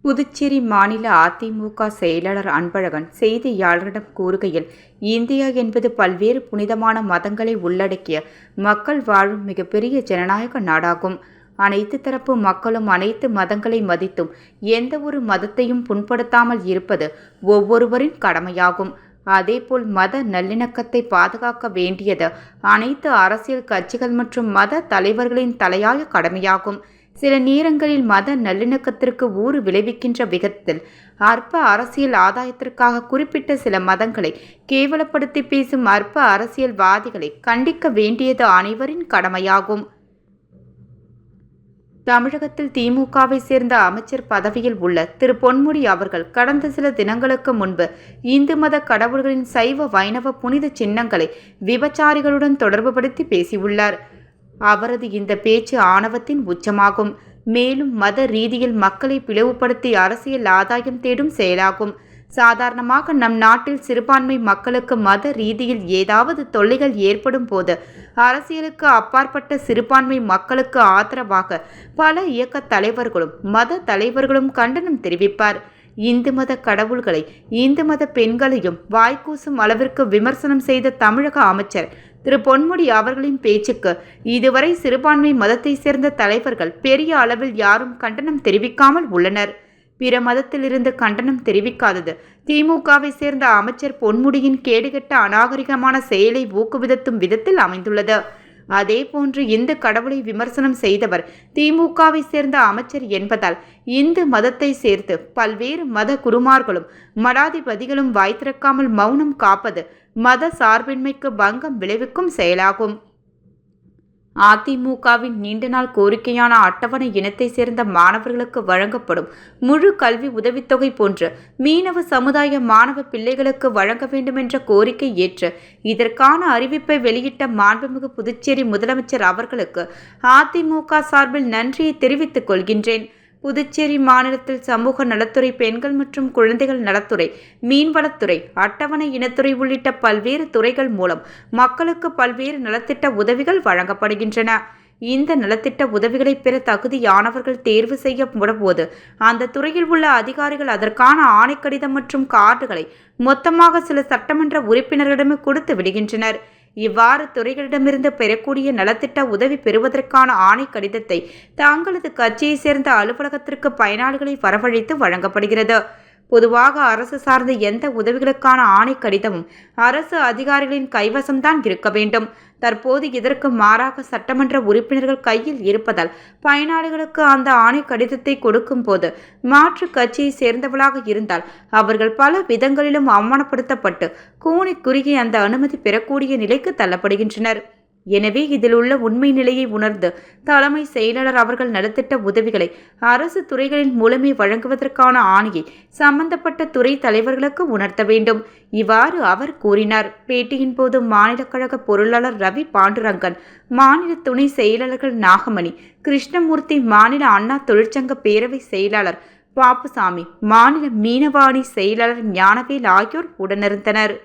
புதுச்சேரி மாநில அதிமுக செயலாளர் அன்பழகன் செய்தியாளரிடம் கூறுகையில், இந்தியா என்பது பல்வேறு புனிதமான மதங்களை உள்ளடக்கிய மக்கள் வாழும் மிகப்பெரிய ஜனநாயக நாடாகும். அனைத்து தரப்பு மக்களும் அனைத்து மதங்களை மதித்தும் எந்த ஒரு மதத்தையும் புண்படுத்தாமல் இருப்பது ஒவ்வொருவரின் கடமையாகும். அதேபோல் மத நல்லிணக்கத்தை பாதுகாக்க வேண்டியது அனைத்து அரசியல் கட்சிகள் மற்றும் மத தலைவர்களின் தலையாய கடமையாகும். சில நேரங்களில் மத நல்லிணக்கத்திற்கு ஊறு விளைவிக்கின்ற விதத்தில் அற்ப அரசியல் ஆதாயத்திற்காக குறிப்பிட்ட சில மதங்களை கேவலப்படுத்தி பேசும் அற்ப அரசியல்வாதிகளை கண்டிக்க வேண்டியது அனைவரின் கடமையாகும். தமிழகத்தில் திமுகவை சேர்ந்த அமைச்சர் பதவியில் உள்ள திரு பொன்முடி அவர்கள் கடந்த சில தினங்களுக்கு முன்பு இந்து மத கடவுள்களின் சைவ வைணவ புனித சின்னங்களை விபச்சாரிகளுடன் தொடர்புபடுத்தி பேசியுள்ளார். அவரது இந்த பேச்சு ஆணவத்தின் உச்சமாகும். மேலும் மத ரீதியில் மக்களை பிளவுபடுத்தி அரசியல் ஆதாயம் தேடும் செயலாகும். சாதாரணமாக நம் நாட்டில் சிறுபான்மை மக்களுக்கு மத ரீதியில் ஏதாவது தொல்லைகள் ஏற்படும் போது அரசியலுக்கு அப்பாற்பட்ட சிறுபான்மை மக்களுக்கு ஆதரவாக பல இயக்க தலைவர்களும் மத தலைவர்களும் கண்டனம் தெரிவிப்பார். இந்து மத கடவுள்களை இந்து மத பெண்களையும் வாய்க்கூசும் அளவிற்கு விமர்சனம் செய்த தமிழக அமைச்சர் திரு பொன்முடி அவர்களின் பேச்சுக்கு இதுவரை சிறுபான்மை மதத்தை சேர்ந்த தலைவர்கள் பெரிய அளவில் யாரும் கண்டனம் தெரிவிக்காமல் உள்ளனர். பிற மதத்திலிருந்து கண்டனம் தெரிவிக்காதது திமுகவை சேர்ந்த அமைச்சர் பொன்முடியின் கேடுகெட்ட அநாகரிகமான செயலை ஊக்குவித்தும் விதத்தில் அமைந்துள்ளது. அதேபோன்று இந்து கடவுளை விமர்சனம் செய்தவர் திமுகவை சேர்ந்த அமைச்சர் என்பதால் இந்து மதத்தை சேர்த்து பல்வேறு மத குருமார்களும் மடாதிபதிகளும் வாய் திறக்காமல் மௌனம் காப்பது மத சார்பின்மைக்கு பங்கம் விளைவிக்கும் செயலாகும். அதிமுகவின் நீண்ட நாள் கோரிக்கையான அட்டவணை இனத்தை சேர்ந்த மாணவர்களுக்கு வழங்கப்படும் முழு கல்வி உதவித்தொகை போன்று மீனவ சமுதாய மாணவ பிள்ளைகளுக்கு வழங்க வேண்டுமென்ற கோரிக்கை ஏற்று இதற்கான அறிவிப்பை வெளியிட்ட மாண்புமிகு புதுச்சேரி முதலமைச்சர் அவர்களுக்கு அதிமுக சார்பில் நன்றியை தெரிவித்துக் கொள்கின்றேன். புதுச்சேரி மாநிலத்தில் சமூக நலத்துறை, பெண்கள் மற்றும் குழந்தைகள் நலத்துறை, மீன்வளத்துறை, அட்டவணை இனத்துறை உள்ளிட்ட பல்வேறு துறைகள் மூலம் மக்களுக்கு பல்வேறு நலத்திட்ட உதவிகள் வழங்கப்படுகின்றன. இந்த நலத்திட்ட உதவிகளை பெற தகுதியானவர்கள் தேர்வு செய்யப்படும் போது அந்த துறையில் உள்ள அதிகாரிகள் அதற்கான ஆணைக்கடிதம் மற்றும் கார்டுகளை மொத்தமாக சில சட்டமன்ற உறுப்பினர்களிடமே கொடுத்து விடுகின்றனர். இவ்வாறு துறைகளிடமிருந்து பெறக்கூடிய நலத்திட்ட உதவி பெறுவதற்கான ஆணை கடிதத்தை தங்களது கட்சியை சேர்ந்த அலுவலகத்திற்கு பயனாளிகளை வரவழைத்து வழங்கப்படுகிறது. பொதுவாக அரசு சார்ந்த எந்த உதவிகளுக்கான ஆணை கடிதமும் அரசு அதிகாரிகளின் கைவசம்தான் இருக்க வேண்டும். தற்போது இதற்கு மாறாக சட்டமன்ற உறுப்பினர்கள் கையில் இருப்பதால் பயனாளிகளுக்கு அந்த ஆணை கடிதத்தை கொடுக்கும் போது மாற்று கட்சியை சேர்ந்தவர்களாக இருந்தால் அவர்கள் பல விதங்களிலும் அவமானப்படுத்தப்பட்டு கூனி குறுகி அந்த அனுமதி பெறக்கூடிய நிலைக்கு தள்ளப்படுகின்றனர். எனவே இதில் உள்ள உண்மை நிலையை உணர்ந்து தலைமை செயலாளர் அவர்கள் நலத்திட்ட உதவிகளை அரசு துறைகளின் மூலமே வழங்குவதற்கான ஆணையை சம்பந்தப்பட்ட துறை தலைவர்களுக்கு உணர்த்த வேண்டும். இவ்வாறு அவர் கூறினார். பேட்டியின் போது மாநில கழக பொருளாளர் ரவி பாண்டுரங்கன், மாநில துணை செயலாளர்கள் நாகமணி, கிருஷ்ணமூர்த்தி, மாநில அண்ணா தொழிற்சங்க பேரவை செயலாளர் பாப்புசாமி, மாநில மீனவாணி செயலாளர் ஞானவேல் ஆகியோர் உடனிருந்தனர்.